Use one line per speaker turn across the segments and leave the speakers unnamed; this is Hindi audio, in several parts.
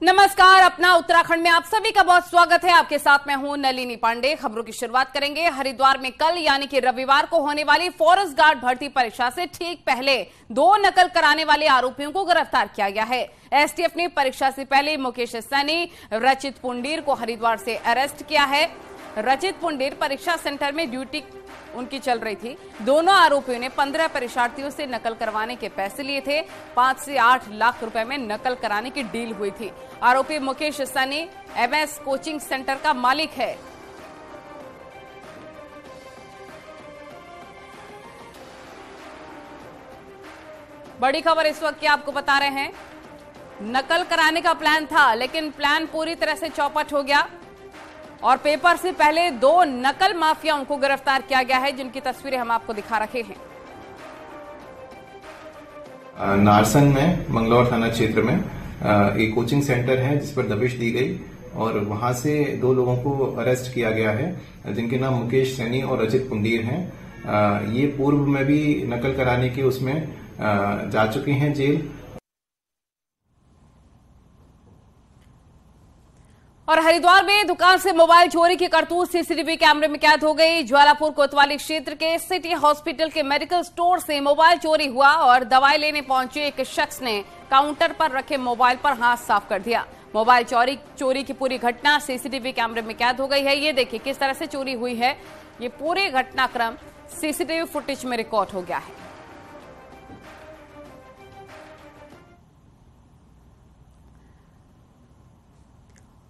नमस्कार, अपना उत्तराखंड में आप सभी का बहुत स्वागत है। आपके साथ मैं हूं नलिनी पांडे। खबरों की शुरुआत करेंगे हरिद्वार में कल यानी कि रविवार को होने वाली फॉरेस्ट गार्ड भर्ती परीक्षा से ठीक पहले 2 नकल कराने वाले आरोपियों को गिरफ्तार किया गया है। एसटीएफ ने परीक्षा से पहले मुकेश सैनी, रचित पुंडीर को हरिद्वार से अरेस्ट किया है। रचित पुंडीर परीक्षा सेंटर में ड्यूटी उनकी चल रही थी। दोनों आरोपियों ने 15 परीक्षार्थियों से नकल करवाने के पैसे लिए थे। 5 से 8 लाख रुपए में नकल कराने की डील हुई थी। आरोपी Mukesh Saini MS coaching centre का मालिक है। बड़ी खबर इस वक्त की आपको बता रहे हैं, नकल कराने का प्लान था लेकिन प्लान पूरी तरह से चौपट हो गया और पेपर से पहले 2 नकल माफियाओं को गिरफ्तार किया गया है, जिनकी तस्वीरें हम आपको दिखा रखे हैं।
नारसन में मंगलौर थाना क्षेत्र में एक कोचिंग सेंटर है जिस पर दबिश दी गई और वहां से 2 लोगों को अरेस्ट किया गया है, जिनके नाम मुकेश सैनी और रचित पुंडीर हैं। ये पूर्व में भी नकल कराने के उसमें जा चुके हैं जेल।
और हरिद्वार में दुकान से मोबाइल चोरी की करतूत सीसीटीवी कैमरे में कैद हो गई। ज्वालापुर कोतवाली क्षेत्र के सिटी हॉस्पिटल के मेडिकल स्टोर से मोबाइल चोरी हुआ और दवाई लेने पहुंचे एक शख्स ने काउंटर पर रखे मोबाइल पर हाथ साफ कर दिया। मोबाइल चोरी की पूरी घटना सीसीटीवी कैमरे में कैद हो गई है। ये देखिए किस तरह से चोरी हुई है। ये पूरे घटनाक्रम सीसीटीवी फुटेज में रिकॉर्ड हो गया है।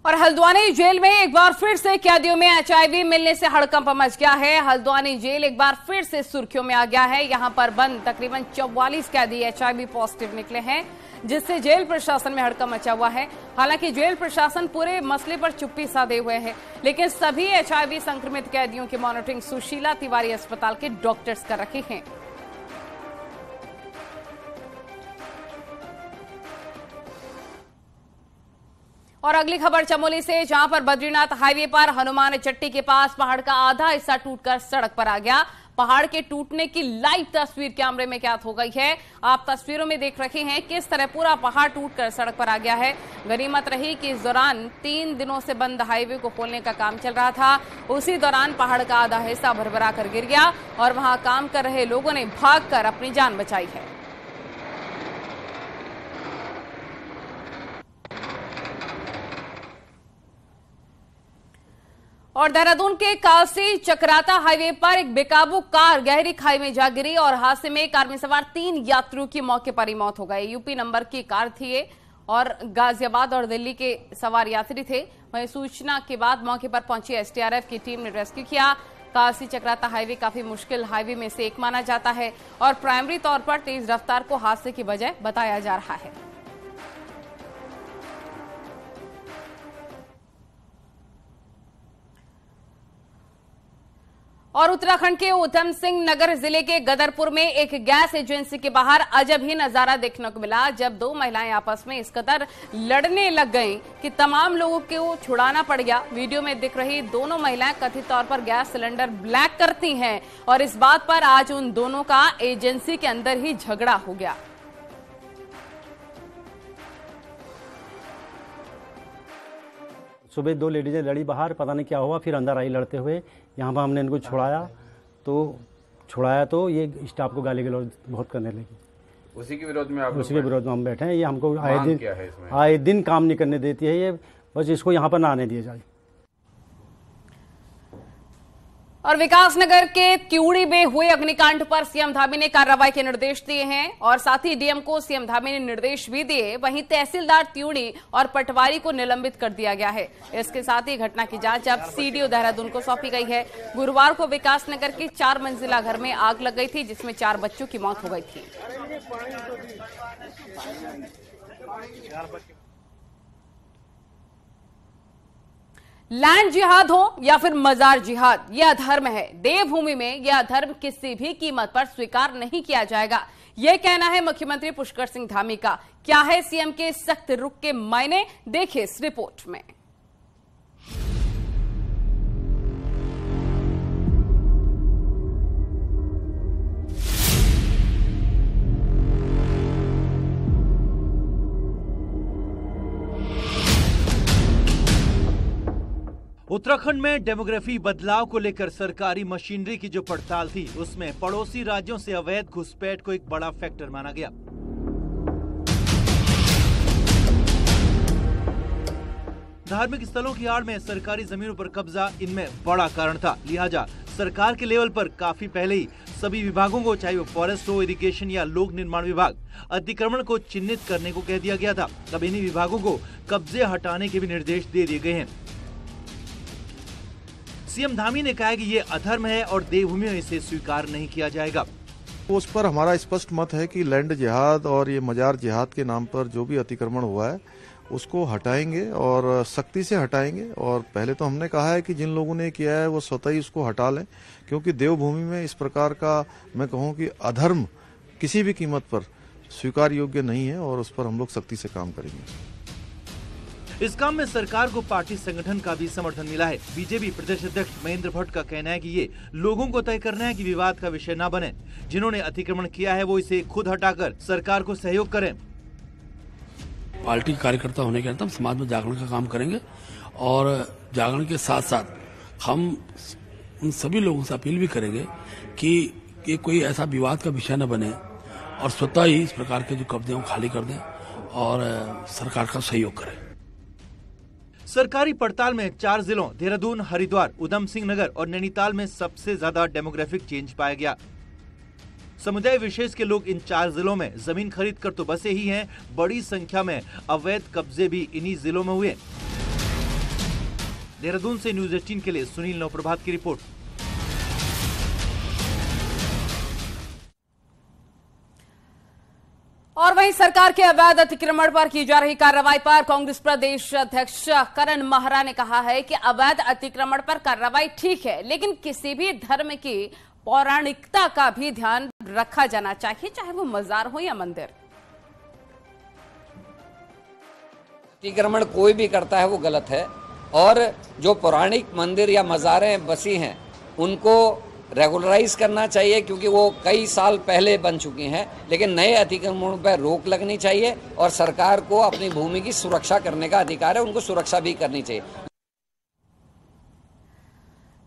और हल्द्वानी जेल में एक बार फिर से कैदियों में एचआईवी मिलने से हड़कंप मच गया है। हल्द्वानी जेल एक बार फिर से सुर्खियों में आ गया है। यहां पर बंद तकरीबन 44 कैदी एचआईवी पॉजिटिव निकले हैं, जिससे जेल प्रशासन में हड़कंप मचा हुआ है। हालांकि जेल प्रशासन पूरे मसले पर चुप्पी साधे हुए है, लेकिन सभी एचआईवी संक्रमित कैदियों की मॉनिटरिंग सुशीला तिवारी अस्पताल के डॉक्टर्स कर रहे हैं। और अगली खबर चमोली से, जहां पर बद्रीनाथ हाईवे पर हनुमान चट्टी के पास पहाड़ का आधा हिस्सा टूटकर सड़क पर आ गया। पहाड़ के टूटने की लाइव तस्वीर कैमरे में कैद हो गई है। आप तस्वीरों में देख रहे हैं किस तरह पूरा पहाड़ टूटकर सड़क पर आ गया है। गनीमत रही कि इस दौरान 3 दिनों से बंद हाईवे को खोलने का काम चल रहा था। उसी दौरान पहाड़ का आधा हिस्सा भरभरा कर गिर गया और वहां काम कर रहे लोगों ने भागकर अपनी जान बचाई है। और देहरादून के कालसी चक्राता हाईवे पर एक बेकाबू कार गहरी खाई में जा गिरी और हादसे में कार में सवार 3 यात्रियों की मौके पर ही मौत हो गई। यूपी नंबर की कार थी ये और गाजियाबाद और दिल्ली के सवार यात्री थे। वहीं सूचना के बाद मौके पर पहुंची एसडीआरएफ की टीम ने रेस्क्यू किया। कालसी चक्राता हाईवे काफी मुश्किल हाईवे में से एक माना जाता है और प्राइमरी तौर पर तेज रफ्तार को हादसे की वजह बताया जा रहा है। और उत्तराखंड के ऊधम सिंह नगर जिले के गदरपुर में एक गैस एजेंसी के बाहर अजब ही नजारा देखने को मिला, जब 2 महिलाएं आपस में इस कदर लड़ने लग गईं कि तमाम लोगों को छुड़ाना पड़ गया। वीडियो में दिख रही दोनों महिलाएं कथित तौर पर गैस सिलेंडर ब्लैक करती हैं और इस बात पर आज उन दोनों का एजेंसी के अंदर ही झगड़ा हो गया।
सुबह 2 लेडीजें लड़ी बाहर, पता नहीं क्या हुआ, फिर अंदर आई लड़ते हुए। यहाँ पर हमने इनको छुड़ाया तो ये स्टाफ को गाली गलौज बहुत करने लगी।
उसी के विरोध में
हम बैठे हैं। ये हमको आए दिन काम नहीं करने देती है ये, बस इसको यहाँ पर ना आने दिया जाए।
और विकासनगर के त्यूड़ी में हुए अग्निकांड पर सीएम धामी ने कार्रवाई के निर्देश दिए हैं और साथ ही डीएम को सीएम धामी ने निर्देश भी दिए। वहीं तहसीलदार त्यूड़ी और पटवारी को निलंबित कर दिया गया है। इसके साथ ही घटना की जांच अब सीडीओ देहरादून को सौंपी गई है। गुरुवार को विकासनगर की 4 मंजिला घर में आग लग गई थी, जिसमें 4 बच्चों की मौत हो गई थी। लैंड जिहाद हो या फिर मजार जिहाद, यह अधर्म है। देवभूमि में यह अधर्म किसी भी कीमत पर स्वीकार नहीं किया जाएगा, यह कहना है मुख्यमंत्री पुष्कर सिंह धामी का। क्या है सीएम के सख्त रुख के मायने, देखिए इस रिपोर्ट में।
उत्तराखंड में डेमोग्राफी बदलाव को लेकर सरकारी मशीनरी की जो पड़ताल थी, उसमें पड़ोसी राज्यों से अवैध घुसपैठ को एक बड़ा फैक्टर माना गया। धार्मिक स्थलों की आड़ में सरकारी जमीनों पर कब्जा इनमें बड़ा कारण था। लिहाजा सरकार के लेवल पर काफी पहले ही सभी विभागों को, चाहे वो फॉरेस्ट हो, इरिगेशन या लोक निर्माण विभाग, अतिक्रमण को चिन्हित करने को कह दिया गया था। अब इन्हीं विभागों को कब्जे हटाने के भी निर्देश दे दिए गए हैं। सीएम धामी ने कहा कि ये अधर्म है और देवभूमि में इसे स्वीकार नहीं किया जाएगा।
उस पर हमारा स्पष्ट मत है कि लैंड जिहाद और ये मजार जिहाद के नाम पर जो भी अतिक्रमण हुआ है उसको हटाएंगे और सख्ती से हटाएंगे। और पहले तो हमने कहा है कि जिन लोगों ने किया है वो स्वतः ही उसको हटा लें, क्योंकि देवभूमि में इस प्रकार का, मैं कहूँ कि अधर्म किसी भी कीमत पर स्वीकार योग्य नहीं है और उस पर हम लोग सख्ती से काम करेंगे।
इस काम में सरकार को पार्टी संगठन का भी समर्थन मिला है। बीजेपी प्रदेश अध्यक्ष महेंद्र भट्ट का कहना है कि ये लोगों को तय करना है कि विवाद का विषय न बने। जिन्होंने अतिक्रमण किया है वो इसे खुद हटाकर सरकार को सहयोग करें।
पार्टी कार्यकर्ता होने के नाते हम समाज में जागरण का काम करेंगे और जागरण के साथ साथ हम उन सभी लोगों से अपील भी करेंगे कि ये कोई ऐसा विवाद का विषय न बने और स्वतः ही इस प्रकार के जो कब्जे हैं खाली कर दें और सरकार का सहयोग करें।
सरकारी पड़ताल में 4 जिलों देहरादून, हरिद्वार, उधम सिंह नगर और नैनीताल में सबसे ज्यादा डेमोग्राफिक चेंज पाया गया। समुदाय विशेष के लोग इन 4 जिलों में जमीन खरीद कर तो बसे ही हैं, बड़ी संख्या में अवैध कब्जे भी इन्हीं जिलों में हुए। देहरादून से न्यूज़ 18 के लिए सुनील नवप्रभात की रिपोर्ट।
और वहीं सरकार के अवैध अतिक्रमण पर की जा रही कार्रवाई पर कांग्रेस प्रदेश अध्यक्ष करण माहरा ने कहा है कि अवैध अतिक्रमण पर कार्रवाई ठीक है, लेकिन किसी भी धर्म की पौराणिकता का भी ध्यान रखा जाना चाहिए, चाहे वो मजार हो या मंदिर।
अतिक्रमण कोई भी करता है वो गलत है और जो पौराणिक मंदिर या मजारें बसी हैं उनको रेगुलराइज करना चाहिए, क्योंकि वो कई साल पहले बन चुकी हैं। लेकिन नए अतिक्रमणों पर रोक लगनी चाहिए और सरकार को अपनी भूमि की सुरक्षा करने का अधिकार है, उनको सुरक्षा भी करनी चाहिए।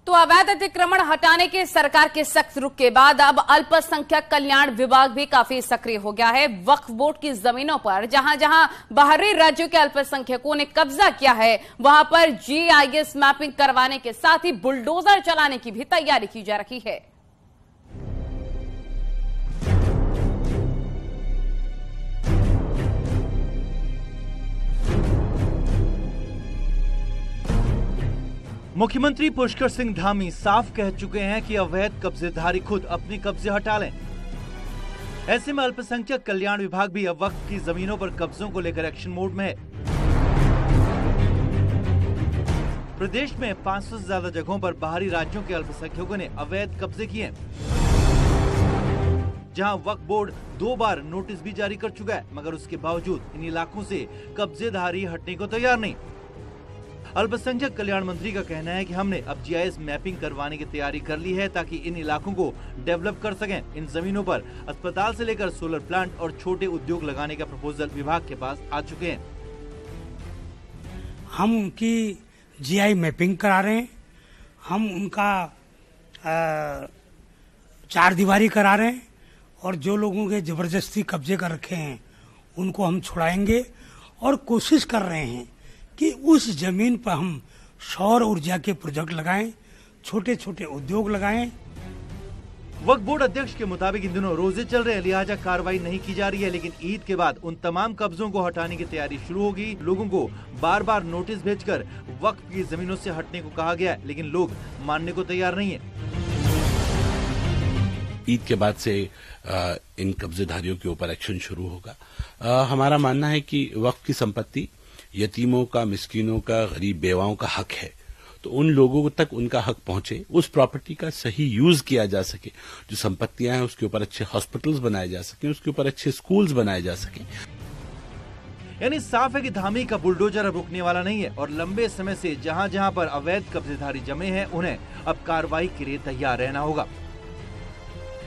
तो अवैध अतिक्रमण हटाने के सरकार के सख्त रुख के बाद अब अल्पसंख्यक कल्याण विभाग भी काफी सक्रिय हो गया है। वक्फ बोर्ड की जमीनों पर जहां जहां बाहरी राज्यों के अल्पसंख्यकों ने कब्जा किया है, वहां पर जीआईएस मैपिंग करवाने के साथ ही बुलडोजर चलाने की भी तैयारी की जा रही है।
मुख्यमंत्री पुष्कर सिंह धामी साफ कह चुके हैं कि अवैध कब्जेधारी खुद अपने कब्जे हटा लें। ऐसे में अल्पसंख्यक कल्याण विभाग भी अब वक्फ की जमीनों पर कब्जों को लेकर एक्शन मोड में है। प्रदेश में 500 से ज्यादा जगहों पर बाहरी राज्यों के अल्पसंख्यकों ने अवैध कब्जे किए हैं, जहां वक्फ बोर्ड 2 बार नोटिस भी जारी कर चुका है, मगर उसके बावजूद इन इलाकों से कब्जेधारी हटने को तैयार नहीं। अल्पसंख्यक कल्याण मंत्री का कहना है कि हमने अब जीआईएस मैपिंग करवाने की तैयारी कर ली है ताकि इन इलाकों को डेवलप कर सकें। इन जमीनों पर अस्पताल से लेकर सोलर प्लांट और छोटे उद्योग लगाने का प्रपोजल विभाग के पास आ चुके हैं।
हम उनकी जीआई मैपिंग करा रहे हैं, हम उनका 4 दीवारी करा रहे हैं और जो लोगों के जबरदस्ती कब्जे कर रखे हैं उनको हम छुड़ाएंगे और कोशिश कर रहे हैं कि उस जमीन पर हम सौर ऊर्जा के प्रोजेक्ट लगाएं, छोटे छोटे उद्योग लगाएं।
वक्फ बोर्ड अध्यक्ष के मुताबिक इन दिनों रोजे चल रहे हैं, लिहाजा कार्रवाई नहीं की जा रही है, लेकिन ईद के बाद उन तमाम कब्जों को हटाने की तैयारी शुरू होगी। लोगों को बार बार नोटिस भेजकर वक्फ की जमीनों से हटने को कहा गया है, लेकिन लोग मानने को तैयार नहीं है।
ईद के बाद से इन कब्जेधारियों के ऊपर एक्शन शुरू होगा। हमारा मानना है कि वक्फ की संपत्ति यतीमों का, मिस्कीनों का, गरीब बेवाओं का हक है, तो उन लोगों तक उनका हक पहुंचे, उस प्रॉपर्टी का सही यूज किया जा सके, जो संपत्तियां हैं उसके ऊपर अच्छे हॉस्पिटल्स बनाए जा सके, उसके ऊपर अच्छे स्कूल्स बनाए जा सके।
यानी साफ है कि धामी का बुलडोजर अब रुकने वाला नहीं है और लंबे समय से जहां जहां पर अवैध कब्जेधारी जमे हैं उन्हें अब कार्रवाई के लिए तैयार रहना होगा।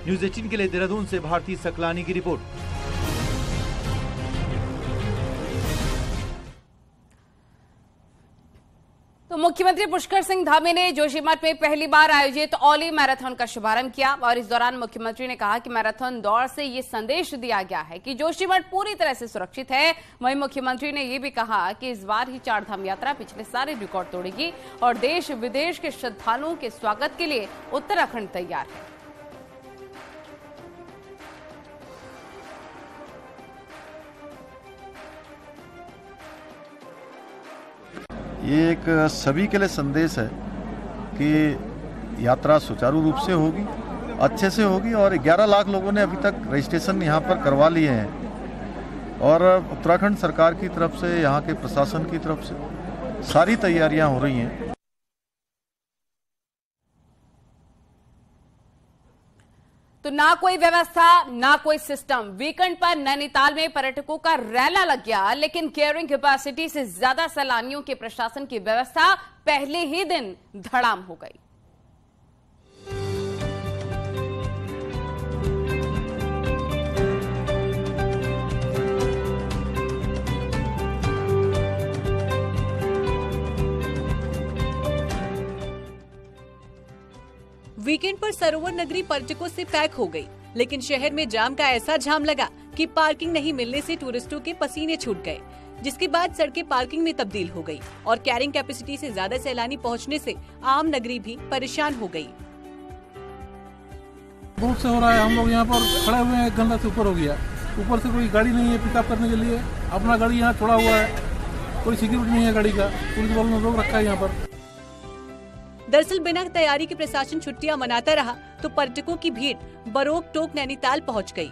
न्यूज़ 18 के लिए देहरादून से भारती सकलानी की रिपोर्ट।
तो तो मुख्यमंत्री पुष्कर सिंह धामी ने जोशीमठ में पहली बार आयोजित औली मैराथन का शुभारंभ किया और इस दौरान मुख्यमंत्री ने कहा कि मैराथन दौड़ से ये संदेश दिया गया है कि जोशीमठ पूरी तरह से सुरक्षित है। वहीं मुख्यमंत्री ने ये भी कहा कि इस बार ही चारधाम यात्रा पिछले सारे रिकॉर्ड तोड़ेगी और देश विदेश के श्रद्धालुओं के स्वागत के लिए उत्तराखंड तैयार है।
ये एक सभी के लिए संदेश है कि यात्रा सुचारू रूप से होगी, अच्छे से होगी और 11 लाख लोगों ने अभी तक रजिस्ट्रेशन यहाँ पर करवा लिए हैं और उत्तराखंड सरकार की तरफ से, यहाँ के प्रशासन की तरफ से सारी तैयारियां हो रही हैं।
तो ना कोई व्यवस्था ना कोई सिस्टम। वीकेंड पर नैनीताल में पर्यटकों का रैला लग गया, लेकिन कैरिंग कैपेसिटी से ज्यादा सैलानियों के प्रशासन की व्यवस्था पहले ही दिन धड़ाम हो गई।
वीकेंड पर सरोवर नगरी पर्यटकों से पैक हो गई, लेकिन शहर में जाम का ऐसा जाम लगा कि पार्किंग नहीं मिलने से टूरिस्टों के पसीने छूट गए, जिसके बाद सड़कें पार्किंग में तब्दील हो गई और कैरिंग कैपेसिटी से ज्यादा सैलानी पहुंचने से आम नगरी भी परेशान हो गई।
बहुत से हो रहा है, हम लोग यहाँ पर खड़े हुए हैं, 1 घंटा से ऊपर हो गया, ऊपर से कोई गाड़ी नहीं है पिकअप करने के लिए, अपना गाड़ी यहाँ छोड़ा हुआ है, कोई सिक्योरिटी नहीं है गाड़ी का, पुलिस वालों ने रोक रखा है यहाँ पर।
दरअसल बिना तैयारी के प्रशासन छुट्टियां मनाता रहा तो पर्यटकों की भीड़ बरोक टोक नैनीताल पहुंच गई।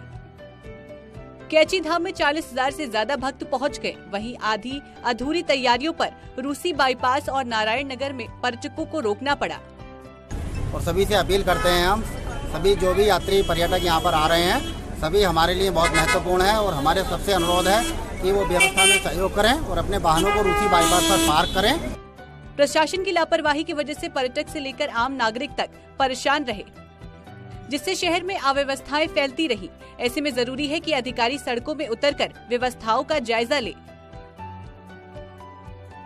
कैची धाम में 40,000 से ज्यादा भक्त पहुंच गए। वहीं आधी अधूरी तैयारियों पर रूसी बाईपास और नारायण नगर में पर्यटकों को रोकना पड़ा।
और सभी से अपील करते हैं, हम सभी जो भी यात्री पर्यटक यहाँ पर आ रहे हैं, सभी हमारे लिए बहुत महत्वपूर्ण है और हमारे सबसे अनुरोध है कि वो व्यवस्था में सहयोग करें और अपने वाहनों को रूसी बाईपास पर पार्क करें।
प्रशासन की लापरवाही की वजह से पर्यटक से लेकर आम नागरिक तक परेशान रहे, जिससे शहर में अव्यवस्थाएं फैलती रही। ऐसे में जरूरी है कि अधिकारी सड़कों में उतरकर व्यवस्थाओं का जायजा ले,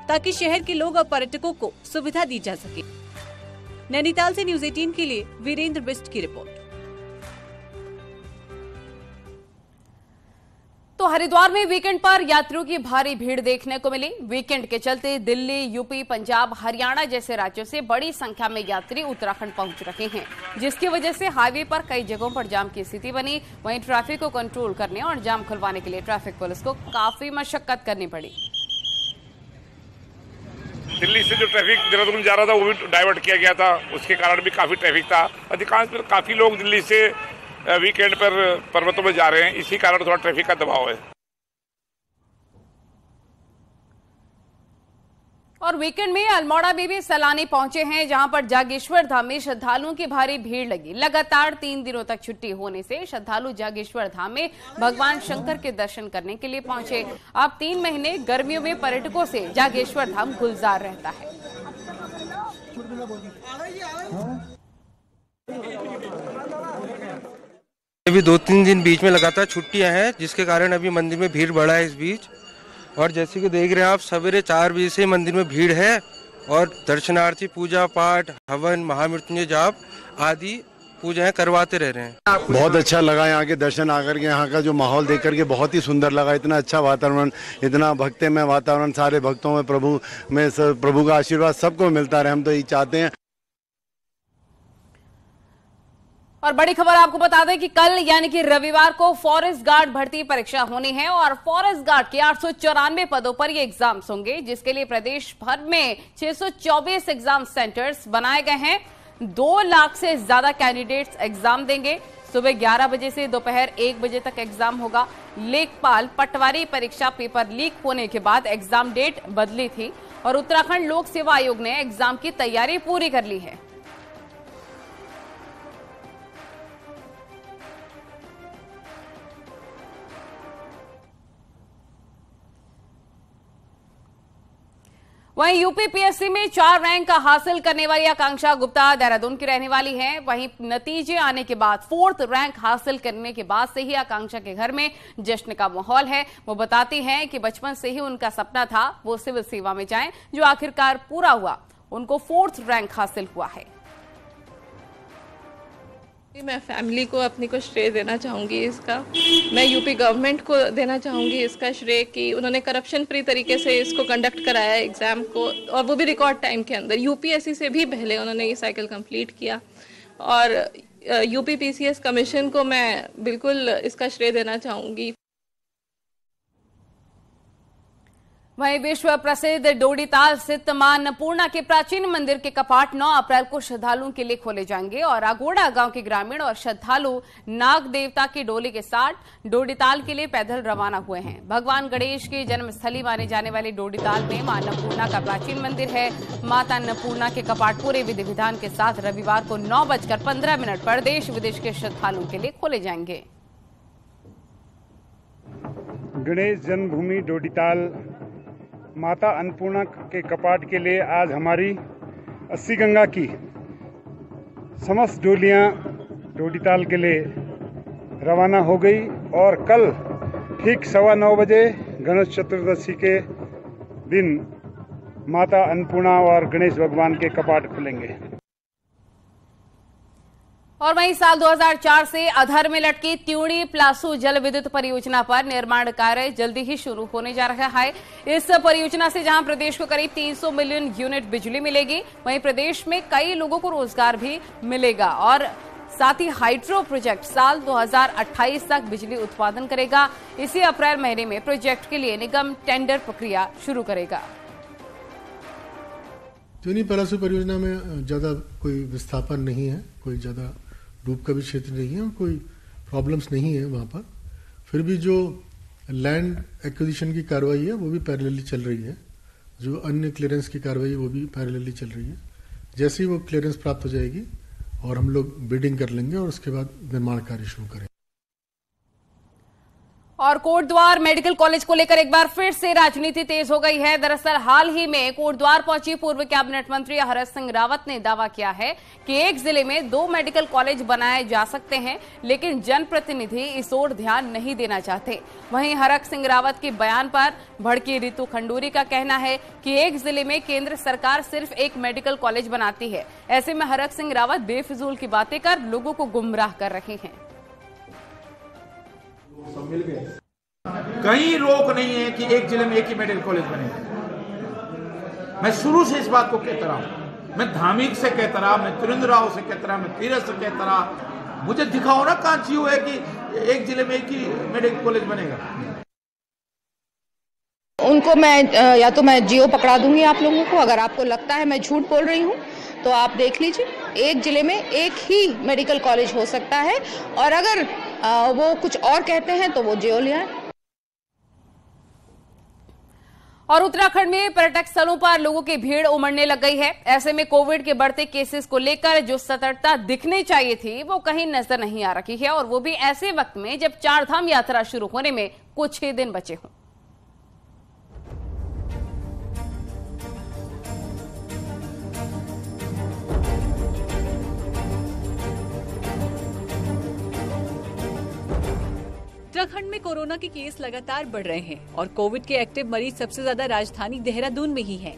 ताकि शहर के लोग और पर्यटकों को सुविधा दी जा सके। नैनीताल से न्यूज़ 18 के लिए वीरेंद्र बिष्ट की रिपोर्ट।
तो हरिद्वार में वीकेंड पर यात्रियों की भारी भीड़ देखने को मिली। वीकेंड के चलते दिल्ली, यूपी, पंजाब, हरियाणा जैसे राज्यों से बड़ी संख्या में यात्री उत्तराखंड पहुंच रहे हैं, जिसकी वजह से हाईवे पर कई जगहों पर जाम की स्थिति बनी। वहीं ट्रैफिक को कंट्रोल करने और जाम खुलवाने के लिए ट्रैफिक पुलिस को काफी मशक्कत करनी पड़ी।
दिल्ली से जो ट्रैफिक देहरादून जा रहा था वो भी डाइवर्ट किया गया था, उसके कारण भी काफी ट्रैफिक था। अधिकांश काफी लोग दिल्ली से वीकेंड पर पर्वतों में जा रहे हैं, इसी कारण थोड़ा ट्रैफिक का दबाव है।
और वीकेंड में अल्मोड़ा में भी सैलानी पहुंचे हैं, जहां पर जागेश्वर धाम में श्रद्धालुओं की भारी भीड़ लगी। लगातार 3 दिनों तक छुट्टी होने से श्रद्धालु जागेश्वर धाम में भगवान शंकर के दर्शन करने के लिए पहुंचे। अब 3 महीने गर्मियों में पर्यटकों से जागेश्वर धाम गुलजार रहता है।
अभी 2-3 दिन बीच में लगातार छुट्टियां हैं, जिसके कारण अभी मंदिर में भीड़ बढ़ा है इस बीच। और जैसे कि देख रहे हैं आप, सवेरे 4 बजे से मंदिर में भीड़ है और दर्शनार्थी पूजा पाठ, हवन, महामृत्युंजय जाप आदि पूजाएं करवाते रह रहे हैं।
बहुत अच्छा लगा यहाँ के दर्शन आकर के, यहाँ का जो माहौल देख करके बहुत ही सुंदर लगा। इतना अच्छा वातावरण, इतना भक्तिमय वातावरण, सारे भक्तों में प्रभु का आशीर्वाद सबको मिलता रहे, हम तो यही चाहते हैं।
और बड़ी खबर आपको बता दें कि कल यानी कि रविवार को फॉरेस्ट गार्ड भर्ती परीक्षा होनी है और फॉरेस्ट गार्ड के 894 पदों पर ये एग्जाम्स होंगे, जिसके लिए प्रदेश भर में 624 एग्जाम सेंटर्स बनाए गए हैं। 2 लाख से ज्यादा कैंडिडेट्स एग्जाम देंगे। सुबह 11 बजे से दोपहर 1 बजे तक एग्जाम होगा। लेखपाल पटवारी परीक्षा पेपर लीक होने के बाद एग्जाम डेट बदली थी और उत्तराखंड लोक सेवा आयोग ने एग्जाम की तैयारी पूरी कर ली है। वहीं यूपी पीएससी में 4 रैंक हासिल करने वाली आकांक्षा गुप्ता देहरादून की रहने वाली हैं। वहीं नतीजे आने के बाद 4th रैंक हासिल करने के बाद से ही आकांक्षा के घर में जश्न का माहौल है। वो बताती हैं कि बचपन से ही उनका सपना था वो सिविल सेवा में जाएं, जो आखिरकार पूरा हुआ। उनको 4th रैंक हासिल हुआ है।
मैं फैमिली को अपनी को श्रेय देना चाहूँगी इसका। मैं यूपी गवर्नमेंट को देना चाहूँगी इसका श्रेय कि उन्होंने करप्शन फ्री तरीके से इसको कंडक्ट कराया एग्ज़ाम को, और वो भी रिकॉर्ड टाइम के अंदर। यूपीएससी से भी पहले उन्होंने ये साइकिल कंप्लीट किया, और यूपी पीसीएस कमीशन को मैं बिल्कुल इसका श्रेय देना चाहूँगी।
वहीं विश्व प्रसिद्ध डोडीताल स्थित मां अन्नपूर्णा के प्राचीन मंदिर के कपाट 9 अप्रैल को श्रद्धालुओं के लिए खोले जाएंगे और अगोड़ा गांव के ग्रामीण और श्रद्धालु नाग देवता की डोली के साथ डोडीताल के लिए पैदल रवाना हुए हैं। भगवान गणेश की जन्मस्थली माने जाने वाली डोडीताल में मां अन्नपूर्णा का प्राचीन मंदिर है। माता अन्नपूर्णा के कपाट पूरे विधि विधान के साथ रविवार को 9:15 पर देश विदेश के श्रद्धालुओं के लिए खोले जाएंगे।
गणेश जन्मभूमि डोडीताल माता अन्नपूर्णा के कपाट के लिए आज हमारी 80 गंगा की समस्त डोलियां डोडीताल के लिए रवाना हो गई और कल ठीक 9:15 बजे गणेश चतुर्दशी के दिन माता अन्नपूर्णा और गणेश भगवान के कपाट खुलेंगे।
और वहीं साल 2004 से अधर में लटकी त्यूणी प्लासू जल विद्युत परियोजना पर निर्माण कार्य जल्दी ही शुरू होने जा रहा है। इस परियोजना से जहां प्रदेश को करीब 300 मिलियन यूनिट बिजली मिलेगी, वहीं प्रदेश में कई लोगों को रोजगार भी मिलेगा और साथ ही हाइड्रो प्रोजेक्ट साल 2028 तक बिजली उत्पादन करेगा। इसी अप्रैल महीने में प्रोजेक्ट के लिए निगम टेंडर प्रक्रिया शुरू करेगा।
त्यूनी प्लासू परियोजना में ज्यादा कोई विस्थापन नहीं है, कोई ज्यादा डूब का भी क्षेत्र नहीं है और कोई प्रॉब्लम्स नहीं है वहाँ पर। फिर भी जो लैंड एक्विजिशन की कार्रवाई है वो भी पैरेलली चल रही है, जो अन्य क्लियरेंस की कार्रवाई है वो भी पैरेलली चल रही है। जैसे ही वो क्लियरेंस प्राप्त हो जाएगी और हम लोग बिडिंग कर लेंगे और उसके बाद निर्माण कार्य शुरू करेंगे।
और कोटद्वार मेडिकल कॉलेज को लेकर एक बार फिर से राजनीति तेज हो गई है। दरअसल हाल ही में कोटद्वार पहुंची पूर्व कैबिनेट मंत्री हरक सिंह रावत ने दावा किया है कि एक जिले में 2 मेडिकल कॉलेज बनाए जा सकते हैं, लेकिन जनप्रतिनिधि इस ओर ध्यान नहीं देना चाहते। वहीं हरक सिंह रावत के बयान पर भड़की रितु खंडूरी का कहना है कि एक जिले में केंद्र सरकार सिर्फ एक मेडिकल कॉलेज बनाती है। ऐसे में हरक सिंह रावत बेफिजूल की बातें कर लोगों को गुमराह कर रहे हैं।
कहीं रोक नहीं है कि एक जिले में एक ही मेडिकल कॉलेज बनेगा। मैं शुरू से इस बात को कहता रहा हूं, मैं धामिक से कहता रहा, मैं तुरिंद्राव से कहता रहा, मैं तीरथ से कहता रहा। मुझे दिखाओ ना कहां चीज है कि एक जिले में एक ही मेडिकल कॉलेज बनेगा।
उनको मैं या तो मैं जियो पकड़ा दूंगी आप लोगों को, अगर आपको लगता है मैं झूठ बोल रही हूँ तो आप देख लीजिए। एक जिले में एक ही मेडिकल कॉलेज हो सकता है, और अगर वो कुछ और कहते हैं तो वो जियो ले आए।
और उत्तराखंड में पर्यटक स्थलों पर लोगों की भीड़ उमड़ने लग गई है। ऐसे में कोविड के बढ़ते केसेस को लेकर जो सतर्कता दिखनी चाहिए थी वो कहीं नजर नहीं आ रही है, और वो भी ऐसे वक्त में जब 4 धाम यात्रा शुरू होने में कुछ ही दिन बचे हों।
उत्तराखंड में कोरोना के केस लगातार बढ़ रहे हैं और कोविड के एक्टिव मरीज सबसे ज्यादा राजधानी देहरादून में ही हैं।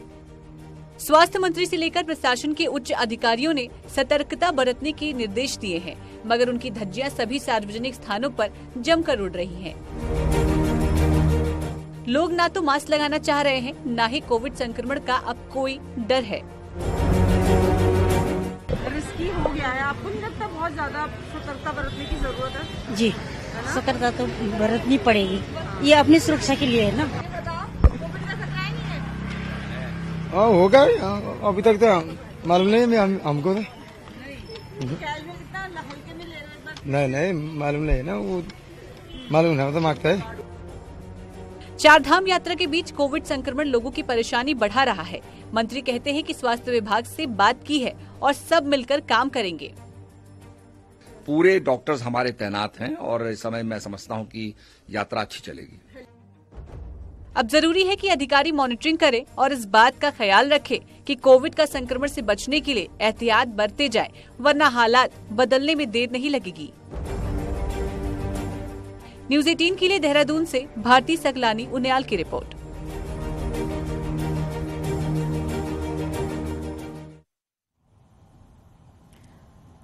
स्वास्थ्य मंत्री से लेकर प्रशासन के उच्च अधिकारियों ने सतर्कता बरतने के निर्देश दिए हैं, मगर उनकी धज्जियां सभी सार्वजनिक स्थानों पर जमकर उड़ रही हैं। लोग ना तो मास्क लगाना चाह रहे हैं, ना ही कोविड संक्रमण का अब कोई डर है।
रिस्की हो गया है, आपको नहीं लगता बहुत ज्यादा सतर्कता बरतने की जरूरत है?
जी, सतर्कता तो बरतनी पड़ेगी, ये अपनी सुरक्षा के लिए है ना।
होगा अभी तक तो मालूम नहीं हमको तो। नहीं मालूम नहीं है ना, वो मालूम है तो मांगता है।
4 धाम यात्रा के बीच कोविड संक्रमण लोगों की परेशानी बढ़ा रहा है। मंत्री कहते हैं कि स्वास्थ्य विभाग से बात की है और सब मिलकर काम करेंगे।
पूरे डॉक्टर्स हमारे तैनात हैं और इस समय मैं समझता हूं कि यात्रा अच्छी चलेगी।
अब जरूरी है कि अधिकारी मॉनिटरिंग करें और इस बात का ख्याल रखें कि कोविड का संक्रमण से बचने के लिए एहतियात बरते जाए, वरना हालात बदलने में देर नहीं लगेगी। न्यूज़ 18 के लिए देहरादून से भारती सकलानी उनियाल की रिपोर्ट।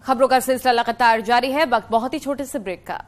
खबरों का सिलसिला लगातार जारी है। वक्त बहुत ही छोटे से ब्रेक का।